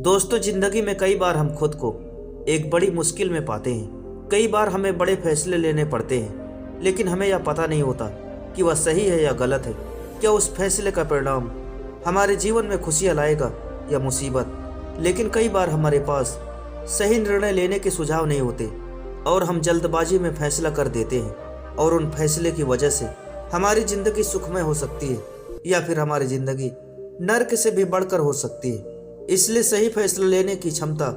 दोस्तों, जिंदगी में कई बार हम खुद को एक बड़ी मुश्किल में पाते हैं। कई बार हमें बड़े फैसले लेने पड़ते हैं, लेकिन हमें यह पता नहीं होता कि वह सही है या गलत है। क्या उस फैसले का परिणाम हमारे जीवन में खुशियाँ लाएगा या मुसीबत। लेकिन कई बार हमारे पास सही निर्णय लेने के सुझाव नहीं होते और हम जल्दबाजी में फैसला कर देते हैं, और उन फैसले की वजह से हमारी ज़िंदगी सुखमय हो सकती है या फिर हमारी ज़िंदगी नर्क से भी बढ़कर हो सकती है। इसलिए सही फैसला लेने की क्षमता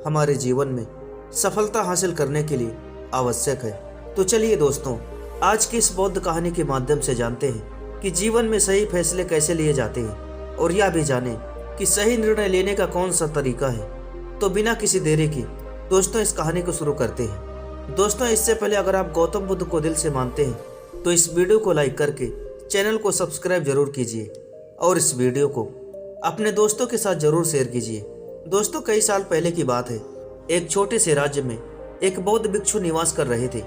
हमारे जीवन में सफलता हासिल करने के लिए आवश्यक है। तो चलिए दोस्तों, आज की इस बौद्ध कहानी के माध्यम से जानते हैं कि जीवन में सही फैसले कैसे लिए जाते हैं, और यह भी जानें कि सही निर्णय लेने का कौन सा तरीका है। तो बिना किसी देरी की दोस्तों, इस कहानी को शुरू करते हैं। दोस्तों, इससे पहले अगर आप गौतम बुद्ध को दिल से मानते हैं तो इस वीडियो को लाइक करके चैनल को सब्सक्राइब जरूर कीजिए और इस वीडियो को अपने दोस्तों के साथ जरूर शेयर कीजिए। दोस्तों, कई साल पहले की बात है। एक छोटे से राज्य में एक बौद्ध भिक्षु निवास कर रहे थे,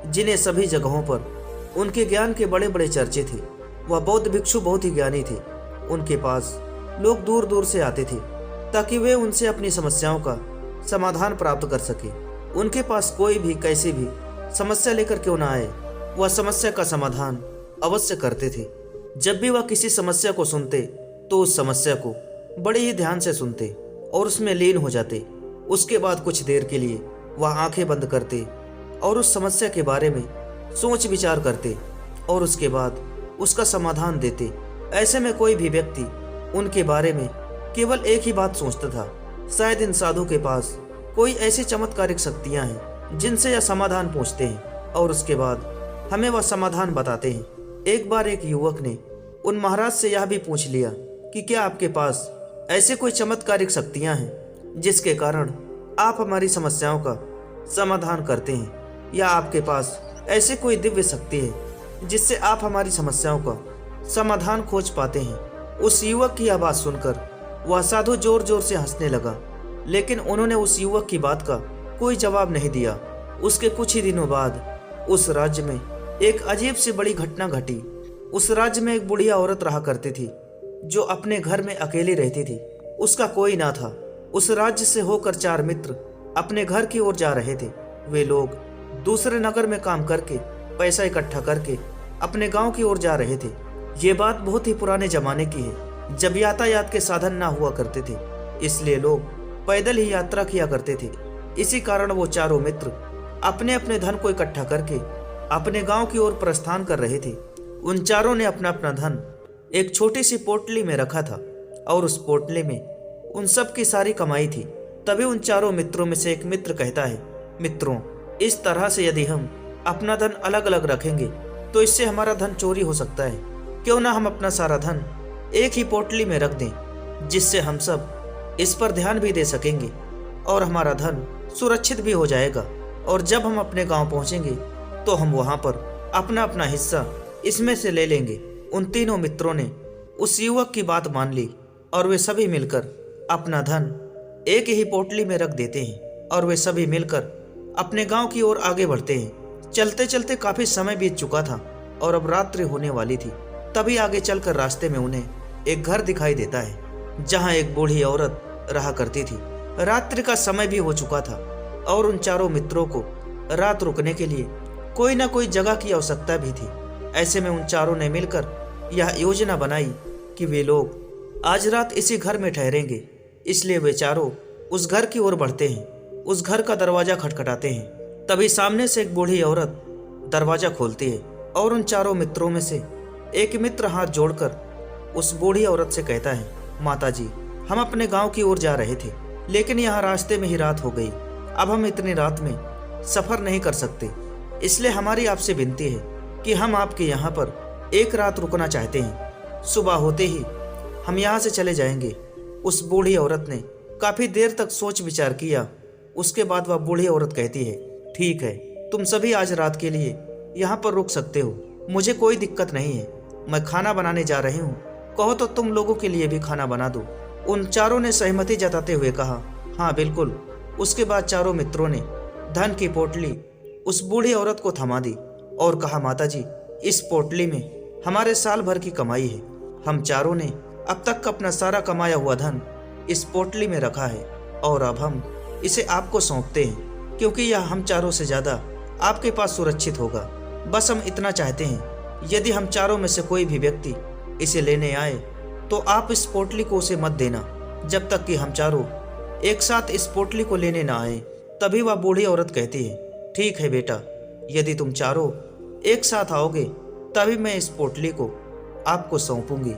जिन्हें सभी जगहों पर उनके ज्ञान के बड़े बड़े चर्चे थे। वह बौद्ध भिक्षु बहुत ही ज्ञानी थे। उनके पास लोग दूर दूर से आते थे ताकि वे उनसे अपनी समस्याओं का समाधान प्राप्त कर सके। उनके पास कोई भी कैसी भी समस्या लेकर क्यों ना आए, वह समस्या का समाधान अवश्य करते थे। जब भी वह किसी समस्या को सुनते तो उस समस्या को बड़े ही ध्यान से सुनते और उसमें लीन हो जाते। उसके बाद कुछ देर के लिए वह आंखें बंद करते और उस समस्या के बारे में सोच विचार करते और उसके बाद उसका समाधान देते। ऐसे में कोई भी व्यक्ति उनके बारे में केवल एक ही बात सोचता था, शायद इन साधु के पास कोई ऐसी चमत्कारिक शक्तियां हैं जिनसे यह समाधान पूछते हैं और उसके बाद हमें वह समाधान बताते हैं। एक बार एक युवक ने उन महाराज से यह भी पूछ लिया कि क्या आपके पास ऐसे कोई चमत्कारिक शक्तियां हैं जिसके कारण आप हमारी समस्याओं का समाधान करते हैं, या आपके पास ऐसे कोई दिव्य शक्ति है जिससे आप हमारी समस्याओं का समाधान खोज पाते हैं। उस युवक की यह बात सुनकर वह साधु जोर जोर से हंसने लगा, लेकिन उन्होंने उस युवक की बात का कोई जवाब नहीं दिया। उसके कुछ ही दिनों बाद उस राज्य में एक अजीब सी बड़ी घटना घटी। उस राज्य में एक बुढ़िया औरत रहा करती थी जो अपने घर में अकेली रहती थी। उसका कोई ना था। उस राज्य से होकर 4 मित्र अपने घर की ओर जा रहे थे। वे लोग दूसरे नगर में काम करके पैसा इकट्ठा करके अपने गांव की ओर जा रहे थे। ये बात बहुत ही पुराने जमाने की है, जब यातायात के साधन ना हुआ करते थे, इसलिए लोग पैदल ही यात्रा किया करते थे। इसी कारण वो चारों मित्र अपने अपने धन को इकट्ठा करके अपने गांव की ओर प्रस्थान कर रहे थे। उन चारों ने अपना अपना धन एक छोटी सी पोटली में रखा था और उस पोटली में उन सब की सारी कमाई थी। तभी उन चारों मित्रों में से एक मित्र कहता है, मित्रों, इस तरह से यदि हम अपना धन अलग अलग रखेंगे तो इससे हमारा धन चोरी हो सकता है। क्यों ना हम अपना सारा धन एक ही पोटली में रख दें, जिससे हम सब इस पर ध्यान भी दे सकेंगे और हमारा धन सुरक्षित भी हो जाएगा। और जब हम अपने गांव पहुंचेंगे तो हम वहां पर अपना अपना हिस्सा इसमें से ले लेंगे। उन तीनों मित्रों ने उस युवक की बात मान ली और वे सभी मिलकर अपना धन एक ही पोटली में रख देते हैं और वे सभी मिलकर अपने गांव की ओर आगे बढ़ते हैं। चलते चलते काफी समय बीत चुका था और अब रात्रि होने वाली थी। तभी आगे चलकर रास्ते में उन्हें एक घर दिखाई देता है जहां एक बूढ़ी औरत रहा करती थी। रात्रि का समय भी हो चुका था और उन चारों मित्रों को रात रुकने के लिए कोई ना कोई जगह की आवश्यकता भी थी। ऐसे में उन चारों ने मिलकर यह योजना बनाई कि वे लोग आज रात इसी घर में ठहरेंगे। इसलिए वे चारों उस घर की ओर बढ़ते हैं। उस घर का दरवाजा खटखटाते हैं। तभी सामने से एक बूढ़ी औरत दरवाजा खोलती है और उन चारों मित्रों में से एक मित्र हाथ जोड़कर उस बूढ़ी औरत से कहता है, माता जी, हम अपने गांव की ओर जा रहे थे, लेकिन यहाँ रास्ते में ही रात हो गई। अब हम इतनी रात में सफर नहीं कर सकते, इसलिए हमारी आपसे विनती है कि हम आपके यहाँ पर एक रात रुकना चाहते हैं। सुबह होते ही हम यहाँ से चले जाएंगे। उस बूढ़ी औरत ने काफी देर तक सोच विचार किया। उसके बाद वह बूढ़ी औरत कहती है, ठीक है, तुम सभी आज रात के लिए यहाँ पर रुक सकते हो, मुझे कोई दिक्कत नहीं है। मैं खाना बनाने जा रही हूँ, कहो तो तुम लोगों के लिए भी खाना बना दो। उन चारों ने सहमति जताते हुए कहा, हाँ बिल्कुल। उसके बाद चारों मित्रों ने धन की पोटली उस बूढ़ी औरत को थमा दी और कहा, माता जी, इस पोटली में हमारे साल भर की कमाई है। हम चारों ने अब तक अपना सारा कमाया हुआ धन इस पोटली में रखा है और अब हम इसे आपको सौंपते हैं, क्योंकि यह हम चारों से ज़्यादा आपके पास सुरक्षित होगा। बस हम इतना चाहते हैं, यदि हम चारों में से कोई भी व्यक्ति इसे लेने आए तो आप इस पोटली को उसे मत देना जब तक कि हम चारों एक साथ इस पोटली को लेने ना आए। तभी वह बूढ़ी औरत कहती है, ठीक है बेटा, यदि तुम चारों एक साथ आओगे तभी मैं इस पोटली को आपको सौंपूंगी।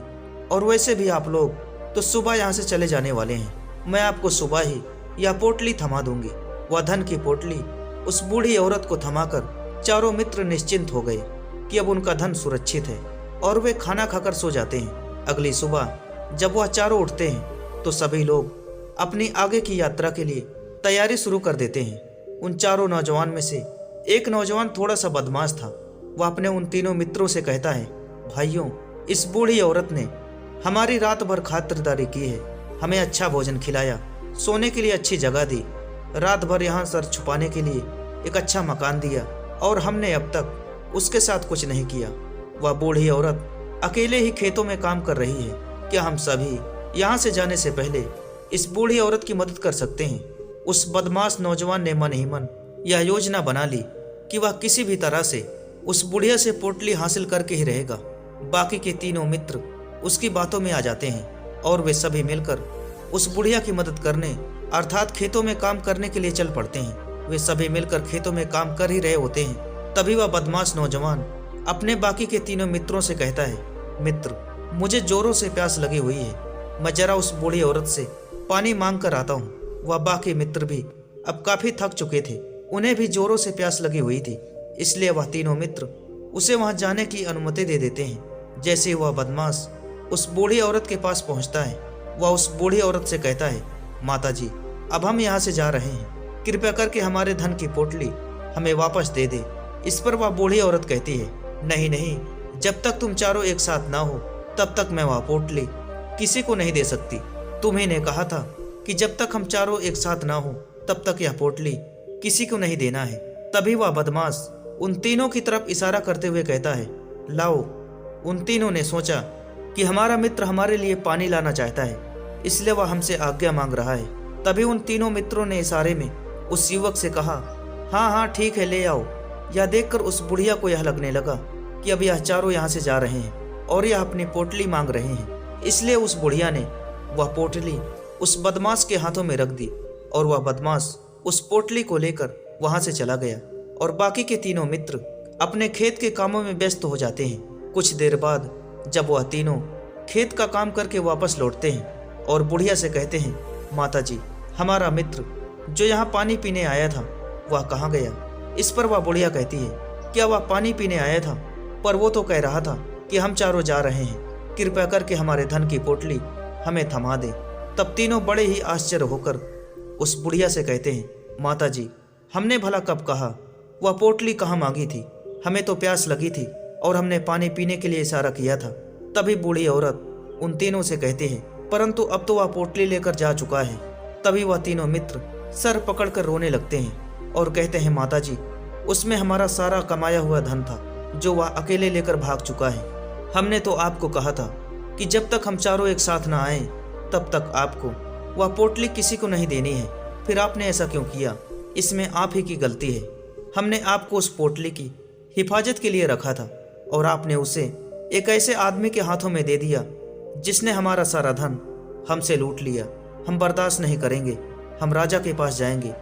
और वैसे भी आप लोग तो सुबह यहाँ से चले जाने वाले हैं, मैं आपको सुबह ही यह पोटली थमा दूंगी। वह धन की पोटली उस बूढ़ी औरत को थमाकर चारों मित्र निश्चिंत हो गए कि अब उनका धन सुरक्षित है और वे खाना खाकर सो जाते हैं। अगली सुबह जब वह चारों उठते हैं तो सभी लोग अपनी आगे की यात्रा के लिए तैयारी शुरू कर देते हैं। उन चारों नौजवान में से एक नौजवान थोड़ा सा बदमाश था। वह अपने उन तीनों मित्रों से कहता है, भाइयों, इस बूढ़ी औरत ने हमारी रात भर खातिरदारी की है, हमें अच्छा भोजन खिलाया, सोने के लिए अच्छी जगह दी, रात भर यहाँ सर छुपाने के लिए एक अच्छा मकान दिया और हमने अब तक उसके साथ कुछ नहीं किया। वह बूढ़ी औरत अकेले ही खेतों में काम कर रही है। क्या हम सभी यहाँ से जाने से पहले इस बूढ़ी औरत की मदद कर सकते हैं? उस बदमाश नौजवान ने मन ही मन यह योजना बना ली कि वह किसी भी तरह से उस बुढ़िया से पोटली हासिल करके ही रहेगा। बाकी के तीनों मित्र उसकी बातों में आ जाते हैं और वे सभी मिलकर उस बुढ़िया की मदद करने अर्थात खेतों में काम करने के लिए चल पड़ते हैं। वे सभी मिलकर खेतों में काम कर ही रहे होते हैं। तभी वह बदमाश नौजवान अपने बाकी के तीनों मित्रों से कहता है, मित्र, मुझे जोरों से प्यास लगी हुई है, मैं जरा उस बूढ़ी औरत से पानी मांग कर आता हूँ। वह बाकी मित्र भी अब काफी थक चुके थे, उन्हें भी जोरों से प्यास लगी हुई थी, इसलिए वह तीनों मित्र उसे वहां जाने की अनुमति दे देते हैं। जैसे ही वह बदमाश उस बूढ़ी औरत के पास पहुंचता है, वह उस बूढ़ी औरत से कहता है, माता जी, अब हम यहाँ से जा रहे हैं, कृपया करके हमारे धन की पोटली हमें वापस दे दे। इस पर वह बूढ़ी औरत कहती है, नहीं नहीं, जब तक तुम चारों एक साथ ना हो तब तक मैं वह पोटली किसी को नहीं दे सकती। तुम्ही ने कहा था कि जब तक हम चारों एक साथ ना हो तब तक यह पोटली किसी को नहीं देना है। तभी वह बदमाश उन तीनों की तरफ इशारा करते हुए कहता है, लाओ। उन तीनों ने सोचा कि हमारा मित्र हमारे लिए पानी लाना चाहता है, इसलिए वह हमसे आज्ञा मांग रहा है। तभी उन तीनों मित्रों ने इशारे में उस युवक से कहा, हाँ हाँ ठीक है, ले आओ। यह देखकर उस बुढ़िया को यह लगने लगा कि अब यह चारों यहाँ से जा रहे हैं और यह अपनी पोटली मांग रहे हैं, इसलिए उस बुढ़िया ने वह पोटली उस बदमाश के हाथों में रख दी और वह बदमाश उस पोटली को लेकर वहां से चला गया और बाकी के तीनों मित्र अपने खेत के कामों में व्यस्त हो जाते हैं। कुछ देर बाद जब वह तीनों खेत का काम करके वापस लौटते हैं और बुढ़िया से कहते हैं, माता जी, हमारा मित्र जो यहाँ पानी पीने आया था वह कहाँ गया? इस पर वह बुढ़िया कहती है, क्या वह पानी पीने आया था? पर वो तो कह रहा था कि हम चारों जा रहे हैं, कृपया करके हमारे धन की पोटली हमें थमा दे। तब तीनों बड़े ही आश्चर्य होकर उस बुढ़िया से कहते हैं, माता जी, हमने भला कब कहा? वह पोटली कहाँ मांगी थी? हमें तो प्यास लगी थी और हमने पानी पीने के लिए इशारा किया था। तभी बूढ़ी औरत उन तीनों से कहती है, परंतु अब तो वह पोटली लेकर जा चुका है। तभी वह तीनों मित्र सर पकड़कर रोने लगते हैं और कहते हैं, माता जी, उसमें हमारा सारा कमाया हुआ धन था जो वह अकेले लेकर भाग चुका है। हमने तो आपको कहा था कि जब तक हम चारों एक साथ ना आए तब तक आपको वह पोटली किसी को नहीं देनी है, फिर आपने ऐसा क्यों किया? इसमें आप ही की गलती है। हमने आपको उस पोटली की हिफाजत के लिए रखा था और आपने उसे एक ऐसे आदमी के हाथों में दे दिया जिसने हमारा सारा धन हमसे लूट लिया। हम बर्दाश्त नहीं करेंगे, हम राजा के पास जाएंगे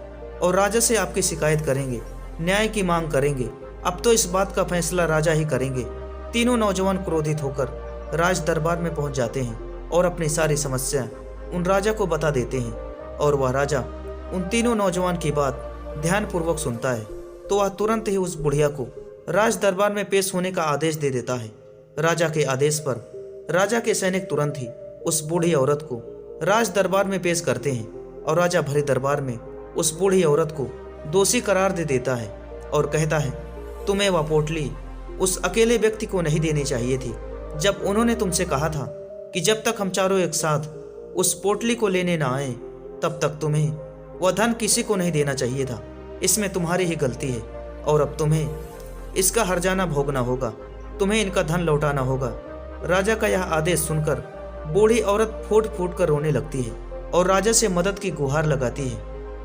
और राजा से आपकी शिकायत करेंगे, न्याय की मांग करेंगे। अब तो इस बात का फैसला राजा ही करेंगे। तीनों नौजवान क्रोधित होकर राज दरबार में पहुंच जाते हैं और अपनी सारी समस्या उन राजा को बता देते हैं और वह राजा उन तीनों नौजवान की बात ध्यानपूर्वक सुनता है तो वह तुरंत ही उस बुढ़िया को राज दरबार में पेश होने का आदेश दे देता है। राजा के आदेश पर राजा के सैनिक तुरंत ही उस बूढ़ी औरत को राज दरबार में पेश करते हैं और राजा भरे दरबार में उस बूढ़ी औरत को दोषी करार दे देता है और कहता है, तुम्हें वह पोटली उस अकेले व्यक्ति को नहीं देनी चाहिए थी, जब उन्होंने तुमसे कहा था कि जब तक हम चारों एक साथ उस पोटली को लेने ना आए तब तक तुम्हें वह धन किसी को नहीं देना चाहिए था। इसमें तुम्हारी ही गलती है और अब तुम्हें इसका हर्जाना भोगना होगा, तुम्हें इनका धन लौटाना होगा। राजा का यह आदेश सुनकर बूढ़ी औरत फूट फूट कर रोने लगती है और राजा से मदद की गुहार लगाती है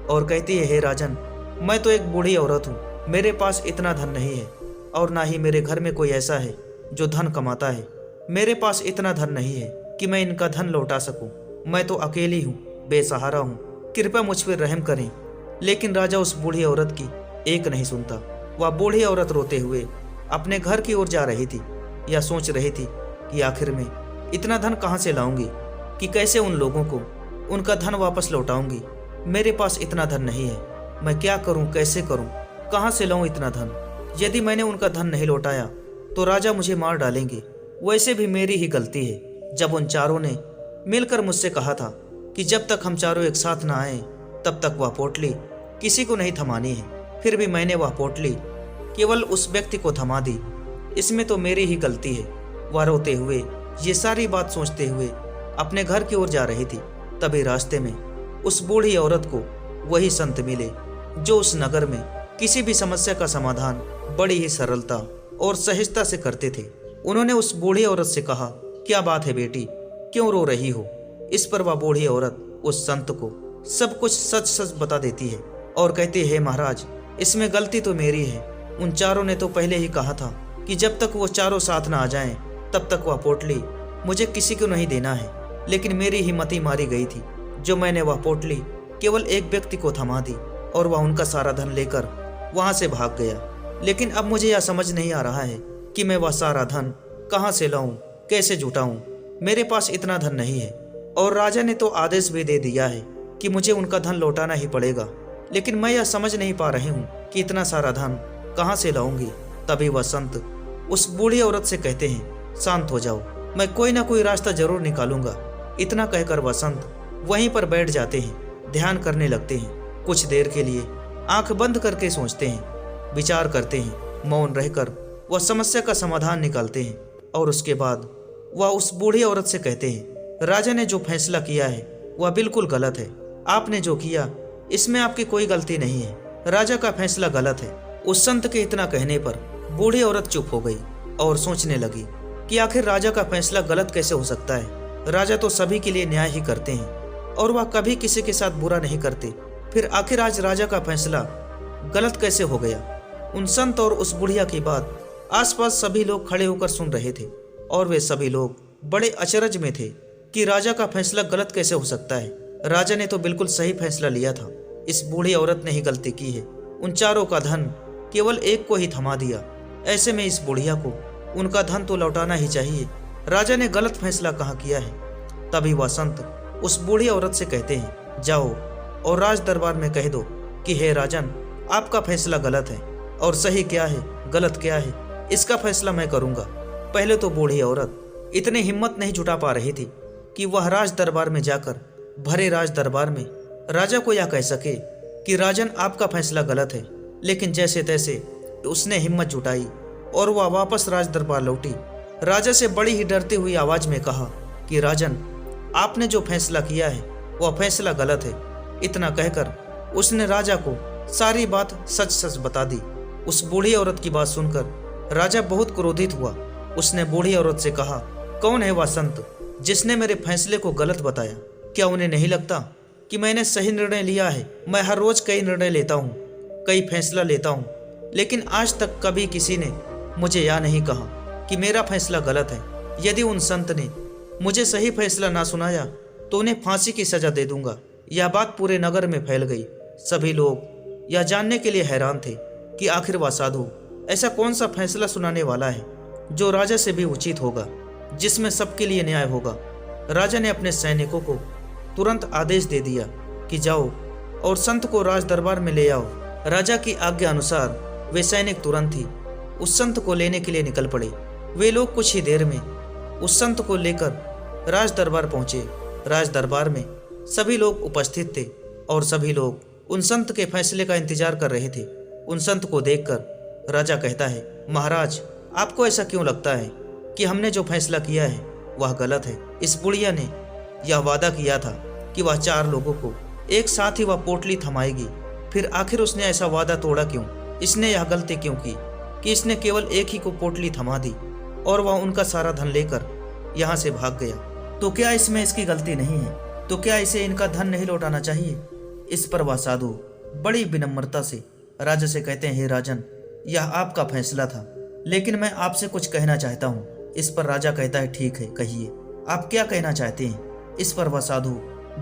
और कहती है, हे राजन, मैं तो एक बूढ़ी औरत हूँ, मेरे पास इतना धन नहीं है और ना ही मेरे घर में कोई ऐसा है जो धन कमाता है। मेरे पास इतना धन नहीं है कि मैं इनका धन लौटा सकूं। मैं तो अकेली हूँ, बेसहारा हूँ, कृपया मुझ पर रहम करें। लेकिन राजा उस बूढ़ी औरत की एक नहीं सुनता। वह बूढ़ी औरत रोते हुए अपने घर की ओर जा रही थी या सोच रही थी कि आखिर में इतना धन कहाँ से लाऊंगी, कि कैसे उन लोगों को उनका धन वापस लौटाऊंगी। मेरे पास इतना धन नहीं है, मैं क्या करूं, कैसे करूं, कहाँ से लाऊं इतना धन। यदि मैंने उनका धन नहीं लौटाया तो राजा मुझे मार डालेंगे। वैसे भी मेरी ही गलती है जब उन चारों ने मिलकर मुझसे कहा था कि जब तक हम चारों एक साथ ना आए तब तक वह पोटली किसी को नहीं थमानी है। फिर भी मैंने वह पोटली केवल उस व्यक्ति को थमा दी। इसमें तो मेरी ही गलती है। वह रोते हुए ये सारी बात सोचते हुए अपने घर की ओर जा रही थी। तभी रास्ते में उस बूढ़ी औरत को वही संत मिले जो उस नगर में किसी भी समस्या का समाधान बड़ी ही सरलता और सहजता से करते थे। उन्होंने उस बूढ़ी औरत से कहा, क्या बात है बेटी, क्यों रो रही हो। इस पर वह बूढ़ी औरत उस संत को सब कुछ सच सच बता देती है और कहती है, महाराज, इसमें गलती तो मेरी है। उन चारों ने तो पहले ही कहा था कि जब तक वो चारों साथ ना आ जाएं तब तक वह पोटली मुझे किसी को नहीं देना है। लेकिन मेरी हिम्मत ही मारी गई थी जो मैंने वह पोटली केवल एक व्यक्ति को थमा दी और वह उनका सारा धन लेकर वहां से भाग गया। लेकिन अब मुझे यह समझ नहीं आ रहा है कि मैं वह सारा धन कहाँ से लाऊं, कैसे जुटाऊं। मेरे पास इतना धन नहीं है और राजा ने तो आदेश भी दे दिया है कि मुझे उनका धन लौटाना ही पड़ेगा। लेकिन मैं यह समझ नहीं पा रही हूँ कि इतना सारा धन कहाँ से लाऊंगी। तभी वह संत उस बूढ़ी औरत से कहते हैं, शांत हो जाओ, मैं कोई ना कोई रास्ता जरूर निकालूंगा। इतना कहकर वह संत वहीं पर बैठ जाते हैं, ध्यान करने लगते हैं। कुछ देर के लिए आंख बंद करके सोचते हैं, विचार करते हैं। मौन रहकर वह समस्या का समाधान निकालते हैं और उसके बाद वह उस बूढ़ी औरत से कहते हैं, राजा ने जो फैसला किया है वह बिल्कुल गलत है। आपने जो किया इसमें आपकी कोई गलती नहीं है, राजा का फैसला गलत है। उस संत के इतना कहने पर बूढ़ी औरत चुप हो गई और सोचने लगी कि आखिर राजा का फैसला गलत कैसे हो सकता है। राजा तो सभी के लिए न्याय ही करते हैं और वह कभी किसी के साथ बुरा नहीं करते। फिर आखिर आज राजा का फैसला गलत कैसे हो गया। उन संत और उस बुढ़िया की बात आसपास सभी लोग खड़े होकर सुन रहे थे और वे सभी लोग बड़े अचरज में थे कि राजा का फैसला गलत कैसे हो सकता है। राजा ने तो बिल्कुल सही फैसला लिया था। इस बूढ़ी औरत ने ही गलती की है, उन चारों का धन केवल एक को ही थमा दिया। ऐसे में इस बुढ़िया को उनका धन तो लौटाना ही चाहिए। राजा ने गलत फैसला कहाँ किया है। तभी वह संत उस बूढ़ी औरत से कहते हैं, जाओ और राज दरबार में कह दो कि हे राजन, आपका फैसला गलत है और सही क्या है गलत क्या है इसका फैसला मैं करूंगा। पहले तो बूढ़ी औरत इतनी हिम्मत नहीं जुटा पा रही थी कि वह राज दरबार में जाकर भरे राज दरबार में राजा को यह कह सके कि राजन, आपका फैसला गलत है। लेकिन जैसे तैसे उसने हिम्मत जुटाई और वह वापस राज दरबार लौटी। राजा से बड़ी ही डरती हुई आवाज में कहा कि राजन, आपने जो फैसला किया है वह फैसला गलत है। इतना कहकर उसने राजा को सारी बात सच सच बता दी। उस बूढ़ी औरत की बात सुनकर राजा बहुत क्रोधित हुआ। उसने बूढ़ी औरत से कहा, कौन है वह संत जिसने मेरे फैसले को गलत बताया? क्या उन्हें नहीं लगता कि मैंने सही निर्णय लिया है? मैं हर रोज कई निर्णय लेता हूँ, कई फैसला लेता हूँ, लेकिन आज तक कभी किसी ने मुझे यह नहीं कहा कि मेरा फैसला गलत है। यदि उन संत ने मुझे सही फैसला ना सुनाया तो उन्हें फांसी की सजा दे दूंगा। यह बात पूरे नगर में फैल गई। सभी लोग यह जानने के लिए हैरान थे कि आखिर वह साधु ऐसा कौन सा फैसला सुनाने वाला है जो राजा से भी उचित होगा, जिसमें सबके लिए न्याय होगा। राजा ने अपने सैनिकों को तुरंत आदेश दे दिया कि जाओ और संत को राज दरबार में ले आओ। राजा की आज्ञा अनुसार वे सैनिक तुरंत ही उस संत को लेने के लिए निकल पड़े। वे लोग कुछ ही देर में उस संत को लेकर राज दरबार पहुंचे। राज दरबार में सभी लोग उपस्थित थे और सभी लोग उन संत के फैसले का इंतजार कर रहे थे। उन संत को देखकर राजा कहता है, महाराज, आपको ऐसा क्यों लगता है कि हमने जो फैसला किया है वह गलत है? इस बुढ़िया ने यह वादा किया था कि वह 4 लोगों को एक साथ ही वह पोटली थमाएगी। फिर आखिर उसने ऐसा वादा तोड़ा क्यों? इसने यह गलती क्यों की कि इसने केवल एक ही को पोटली थमा दी और वह उनका सारा धन लेकर यहाँ से भाग गया? तो क्या इसमें इसकी गलती नहीं है? तो क्या इसे इनका धन नहीं लौटाना चाहिए? इस पर वह साधु बड़ी विनम्रता से राजा से कहते हैं, हे राजन, यह आपका फैसला था, लेकिन मैं आपसे कुछ कहना चाहता हूँ। इस पर राजा कहता है, ठीक है, कहिए, आप क्या कहना चाहते हैं? इस पर वह साधु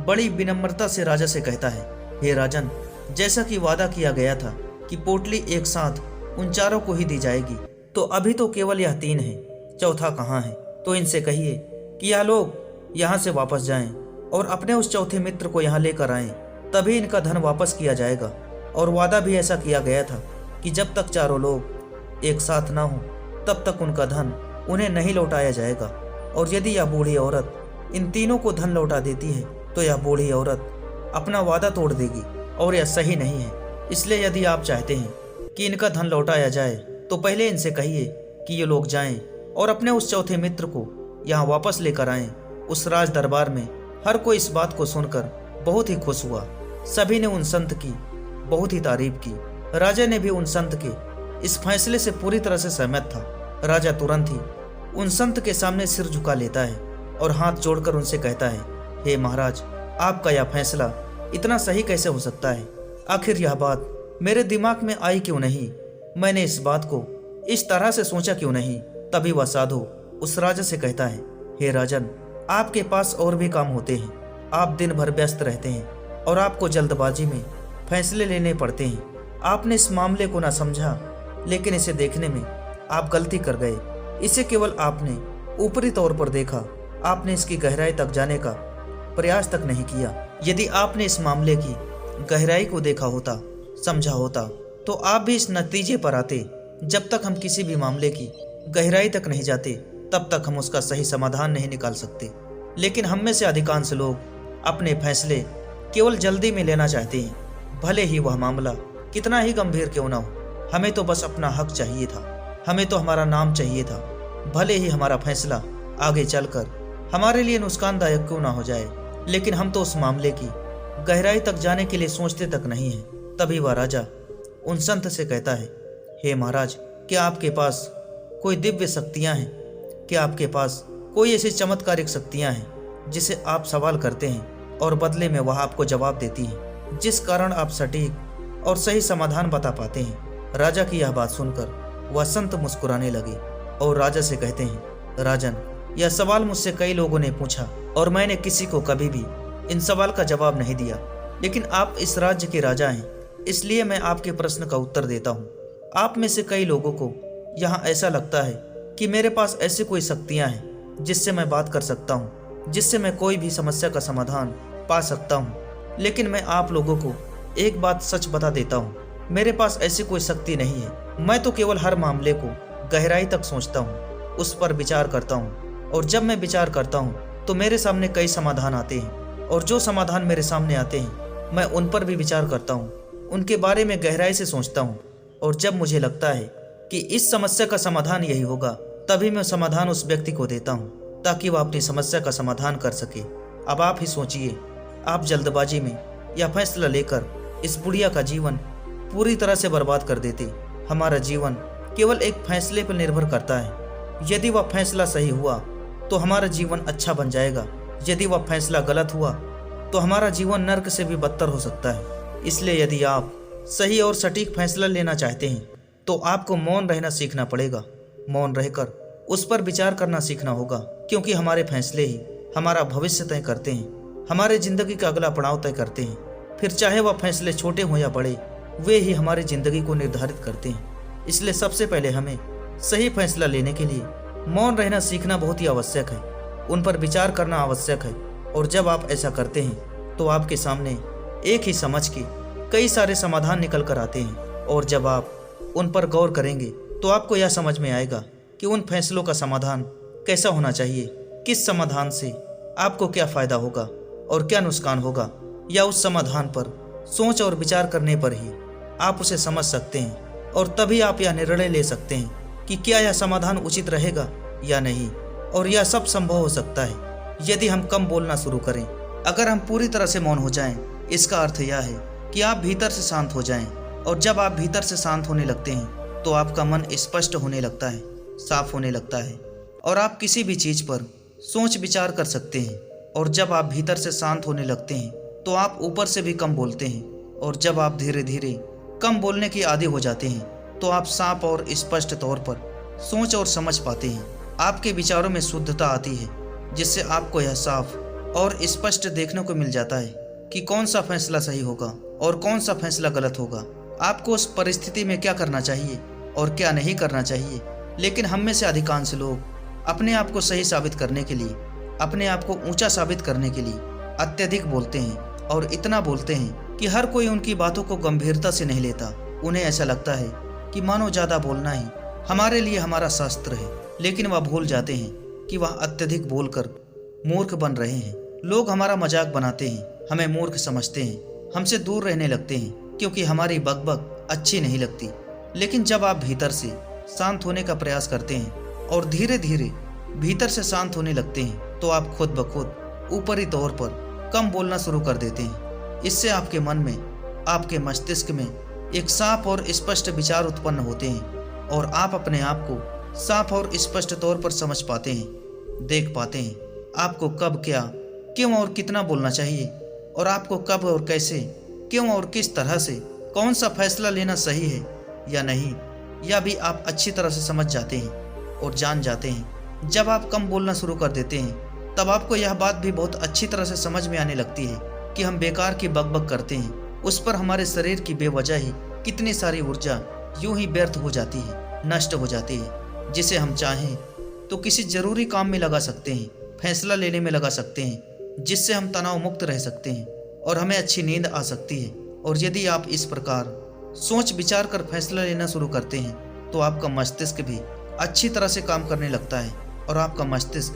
बड़ी विनम्रता से राजा से कहता है, हे राजन, जैसा कि वादा किया गया था कि पोटली एक साथ उन चारों को ही दी जाएगी, तो अभी तो केवल यह 3 है, चौथा कहाँ है? तो इनसे कहिए कि यह लोग यहाँ से वापस जाएं और अपने उस चौथे मित्र को यहाँ लेकर आएं, तभी इनका धन वापस किया जाएगा। और वादा भी ऐसा किया गया था कि जब तक चारों लोग एक साथ ना हो तब तक उनका धन उन्हें नहीं लौटाया जाएगा। और यदि यह बूढ़ी औरत इन तीनों को धन लौटा देती है तो यह बूढ़ी औरत अपना वादा तोड़ देगी और यह सही नहीं है। इसलिए यदि आप चाहते हैं कि इनका धन लौटाया जाए तो पहले इनसे कहिए कि ये लोग जाएं और अपने उस चौथे मित्र को यहाँ वापस लेकर आएं। उस राज दरबार में हर कोई इस बात को सुनकर बहुत ही खुश हुआ। सभी ने उन संत की बहुत ही तारीफ की। राजा ने भी उन संत के इस फैसले से पूरी तरह से सहमत था। राजा तुरंत ही उन संत के सामने सिर झुका लेता है और हाथ जोड़कर उनसे कहता है, हे महाराज, आपका यह फैसला इतना सही कैसे हो सकता है? आखिर यह बात मेरे दिमाग में आई क्यों नहीं? मैंने इस बात को इस तरह से सोचा क्यों नहीं? तभी वह साधु उस राजा से कहता है, हे राजन, आपके पास और भी काम होते हैं, आप दिन भर व्यस्त रहते हैं और आपको जल्दबाजी में फैसले लेने पड़ते हैं। आपने इस मामले को ना समझा, लेकिन इसे देखने में आप गलती कर गए। इसे केवल आपने ऊपरी तौर पर देखा, आपने इसकी गहराई तक जाने का प्रयास तक नहीं किया। यदि आपने इस मामले की गहराई को देखा होता, समझा होता, तो आप भी इस नतीजे पर आते। जब तक हम किसी भी मामले की गहराई तक नहीं जाते तब तक हम उसका सही समाधान नहीं निकाल सकते। लेकिन हम में से अधिकांश लोग अपने फैसले केवल जल्दी में लेना चाहते हैं, भले ही वह मामला कितना ही गंभीर क्यों ना हो। हमें तो बस अपना हक चाहिए था, हमें तो हमारा नाम चाहिए था, भले ही हमारा फैसला आगे चलकर हमारे लिए नुकसानदायक क्यों ना हो जाए। लेकिन हम तो उस मामले की गहराई तक जाने के लिए सोचते तक नहीं हैं। तभी वह राजा उन संत से कहता है, हे महाराज, क्या आपके पास कोई दिव्य शक्तियाँ हैं? क्या आपके पास कोई ऐसी चमत्कारिक शक्तियाँ हैं जिसे आप सवाल करते हैं और बदले में वह आपको जवाब देती है, जिस कारण आप सटीक और सही समाधान बता पाते हैं? राजा की यह बात सुनकर वह संत मुस्कुराने लगे और राजा से कहते हैं, राजन, यह सवाल मुझसे कई लोगों ने पूछा और मैंने किसी को कभी भी इन सवाल का जवाब नहीं दिया, लेकिन आप इस राज्य के राजा हैं, इसलिए मैं आपके प्रश्न का उत्तर देता हूँ। आप में से कई लोगों को यहाँ ऐसा लगता है कि मेरे पास ऐसी कोई शक्तियाँ हैं जिससे मैं बात कर सकता हूँ, जिससे मैं कोई भी समस्या का समाधान पा सकता हूँ। लेकिन मैं आप लोगों को एक बात सच बता देता हूँ, मेरे पास ऐसी कोई शक्ति नहीं है। मैं तो केवल हर मामले को गहराई तक सोचता हूँ, उस पर विचार करता हूँ, और जब मैं विचार करता हूँ तो मेरे सामने कई समाधान आते हैं, और जो समाधान मेरे सामने आते हैं मैं उन पर भी विचार करता हूँ, उनके बारे में गहराई से सोचता हूँ, और जब मुझे लगता है कि इस समस्या का समाधान यही होगा, तभी मैं समाधान उस व्यक्ति को देता हूँ ताकि वह अपनी समस्या का समाधान कर सके। अब आप ही सोचिए, आप जल्दबाजी में यह फैसला लेकर इस बुढ़िया का जीवन पूरी तरह से बर्बाद कर देते। हमारा जीवन केवल एक फैसले पर निर्भर करता है। यदि वह फैसला सही हुआ तो हमारा जीवन अच्छा बन जाएगा, यदि वह फैसला गलत हुआ तो हमारा जीवन नर्क से भी बदतर हो सकता है। इसलिए यदि आप सही और सटीक फैसला लेना चाहते हैं तो आपको मौन रहना सीखना पड़ेगा। मौन रहकर उस पर विचार करना सीखना होगा, क्योंकि हमारे फैसले ही हमारा भविष्य तय करते हैं, हमारे जिंदगी का अगला पड़ाव तय करते हैं। फिर चाहे वह फैसले छोटे हों या बड़े, वे ही हमारी जिंदगी को निर्धारित करते हैं। इसलिए सबसे पहले हमें सही फैसला लेने के लिए मौन रहना सीखना बहुत ही आवश्यक है, उन पर विचार करना आवश्यक है। और जब आप ऐसा करते हैं तो आपके सामने एक ही समझ के कई सारे समाधान निकल कर आते हैं, और जब आप उन पर गौर करेंगे तो आपको यह समझ में आएगा कि उन फैसलों का समाधान कैसा होना चाहिए, किस समाधान से आपको क्या फ़ायदा होगा और क्या नुकसान होगा, या उस समाधान पर सोच और विचार करने पर ही आप उसे समझ सकते हैं, और तभी आप यह निर्णय ले सकते हैं कि क्या यह समाधान उचित रहेगा या नहीं। और यह सब संभव हो सकता है यदि हम कम बोलना शुरू करें। अगर हम पूरी तरह से मौन हो जाएं, इसका अर्थ यह है कि आप भीतर से शांत हो जाएं, और जब आप भीतर से शांत होने लगते हैं तो आपका मन स्पष्ट होने लगता है, साफ होने लगता है, और आप किसी भी चीज़ पर सोच विचार कर सकते हैं। और जब आप भीतर से शांत होने लगते हैं तो आप ऊपर से भी कम बोलते हैं, और जब आप धीरे धीरे कम बोलने की आदी हो जाते हैं तो आप साफ और स्पष्ट तौर पर सोच और समझ पाते हैं। आपके विचारों में शुद्धता आती है, जिससे आपको यह साफ और स्पष्ट देखने को मिल जाता है कि कौन सा फैसला सही होगा और कौन सा फैसला गलत होगा। आपको उस परिस्थिति में क्या करना चाहिए और क्या नहीं करना चाहिए। लेकिन हम में से अधिकांश लोग अपने आप को सही साबित करने के लिए, अपने आप को ऊंचा साबित करने के लिए अत्यधिक बोलते हैं, और इतना बोलते हैं कि हर कोई उनकी बातों को गंभीरता से नहीं लेता। उन्हें ऐसा लगता है कि मानो ज़्यादा बोलना ही हमारे लिए हमारा शास्त्र है, लेकिन वह भूल जाते हैं कि वह अत्यधिक बोलकर मूर्ख बन रहे हैं। लोग हमारा मजाक बनाते हैं, हमें मूर्ख समझते हैं, हमसे दूर रहने लगते हैं क्योंकि हमारी बकबक अच्छी नहीं लगती। लेकिन जब आप भीतर से शांत होने का प्रयास करते हैं और धीरे धीरे भीतर से शांत होने लगते हैं तो आप खुद ब खुद ऊपरी तौर पर कम बोलना शुरू कर देते हैं। इससे आपके मन में, आपके मस्तिष्क में एक साफ और स्पष्ट विचार उत्पन्न होते हैं और आप अपने आप को साफ और स्पष्ट तौर पर समझ पाते हैं, देख पाते हैं आपको कब, क्या, क्यों और कितना बोलना चाहिए, और आपको कब और कैसे, क्यों और किस तरह से कौन सा फैसला लेना सही है या नहीं, यह भी आप अच्छी तरह से समझ जाते हैं और जान जाते हैं। जब आप कम बोलना शुरू कर देते हैं तब आपको यह बात भी बहुत अच्छी तरह से समझ में आने लगती है कि हम बेकार की बकबक करते हैं, उस पर हमारे शरीर की बेवजह ही कितनी सारी ऊर्जा यूं ही व्यर्थ हो जाती है, नष्ट हो जाती है, जिसे हम चाहें तो किसी जरूरी काम में लगा सकते हैं, फैसला लेने में लगा सकते हैं, जिससे हम तनाव मुक्त रह सकते हैं और हमें अच्छी नींद आ सकती है। और यदि आप इस प्रकार सोच विचार कर फैसला लेना शुरू करते हैं तो आपका मस्तिष्क भी अच्छी तरह से काम करने लगता है और आपका मस्तिष्क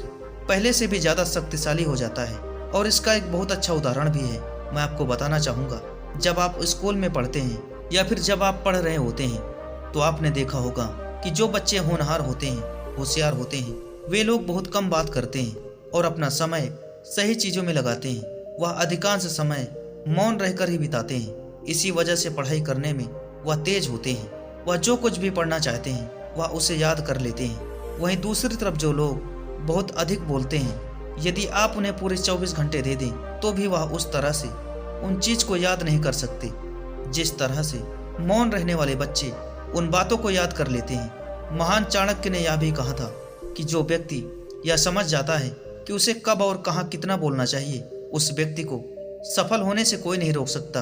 पहले से भी ज़्यादा शक्तिशाली हो जाता है। और इसका एक बहुत अच्छा उदाहरण भी है, मैं आपको बताना चाहूँगा। जब आप स्कूल में पढ़ते हैं या फिर जब आप पढ़ रहे होते हैं तो आपने देखा होगा कि जो बच्चे होनहार होते हैं, होशियार होते हैं, वे लोग बहुत कम बात करते हैं और अपना समय सही चीज़ों में लगाते हैं। वह अधिकांश समय मौन रहकर ही बिताते हैं। इसी वजह से पढ़ाई करने में वह तेज होते हैं। वह जो कुछ भी पढ़ना चाहते हैं वह उसे याद कर लेते हैं। वहीं दूसरी तरफ जो लोग बहुत अधिक बोलते हैं, यदि आप उन्हें पूरे 24 घंटे दे दें तो भी वह उस तरह से उन चीज़ को याद नहीं कर सकते जिस तरह से मौन रहने वाले बच्चे उन बातों को याद कर लेते हैं। महान चाणक्य ने यह भी कहा था कि जो व्यक्ति यह समझ जाता है कि उसे कब और कहाँ कितना बोलना चाहिए, उस व्यक्ति को सफल होने से कोई नहीं रोक सकता।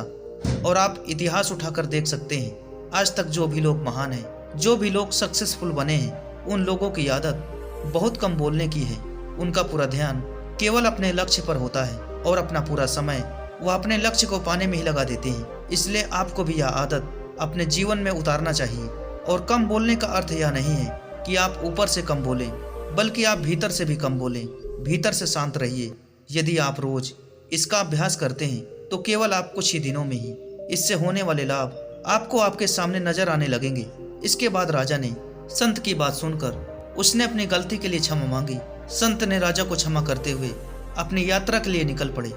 और आप इतिहास उठाकर देख सकते हैं, आज तक जो भी लोग महान हैं, जो भी लोग सक्सेसफुल बने हैं, उन लोगों की आदत बहुत कम बोलने की है। उनका पूरा ध्यान केवल अपने लक्ष्य पर होता है और अपना पूरा समय वह अपने लक्ष्य को पाने में ही लगा देते हैं। इसलिए आपको भी यह आदत अपने जीवन में उतारना चाहिए। और कम बोलने का अर्थ यह नहीं है कि आप ऊपर से कम बोलें, बल्कि आप भीतर से भी कम बोलें, भीतर से शांत रहिए। यदि आप रोज इसका अभ्यास करते हैं तो केवल आप कुछ ही दिनों में ही इससे होने वाले लाभ आपको आपके सामने नजर आने लगेंगे। इसके बाद राजा ने संत की बात सुनकर उसने अपनी गलती के लिए क्षमा मांगी। संत ने राजा को क्षमा करते हुए अपनी यात्रा के लिए निकल पड़े।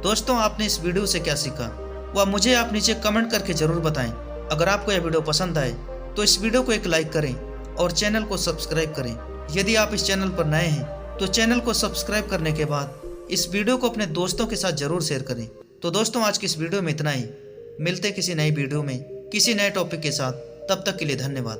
दोस्तों, आपने इस वीडियो से क्या सीखा वह मुझे आप नीचे कमेंट करके जरूर बताएं। अगर आपको यह वीडियो पसंद आए तो इस वीडियो को एक लाइक करें और चैनल को सब्सक्राइब करें। यदि आप इस चैनल पर नए हैं तो चैनल को सब्सक्राइब करने के बाद इस वीडियो को अपने दोस्तों के साथ जरूर शेयर करें। तो दोस्तों, आज की इस वीडियो में इतना ही। मिलते किसी नई वीडियो में किसी नए टॉपिक के साथ। तब तक के लिए धन्यवाद।